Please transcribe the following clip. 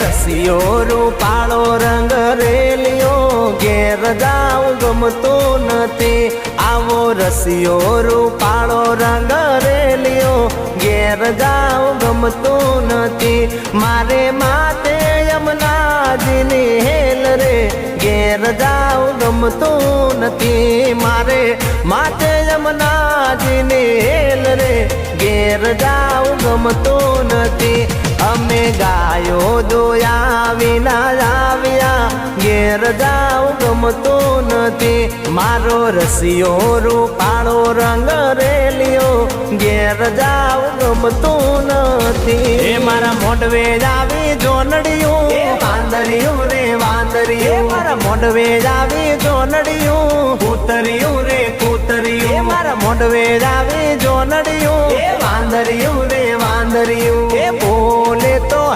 રસિયો રૂપાળો રંગ રેલિયો ઘેર જાઉં ગમતું નથી આવો રસિયો રૂપાળો રંગ રેલિયો ઘેર જાઉં ગમતું નથી મારે માતે યમુનાજીની હેલ રે ઘેર જાઉં ગમતું નથી મારે માતે યમુનાજીની હેલ રે ઘેર જાઉં ગમતું નથી અમે ગાયો દોયા વિના આવ્યા ઘેર જાઉં ગમતું નથી મારો રસિયો રૂપાળો રંગ રેલિયો ઘેર જાઉં ગમતું નથી એ મારા મોઢવે આવી જોનડિયું વાંદરિયું રે વાંદરિયું મારા મોઢવે આવી જોનડિયું કૂતરિયું રે કૂતરિયું મારા મોઢવે આવી જોનડિયું વાંદરિયું રે વાંદરિયું એ બોલે તો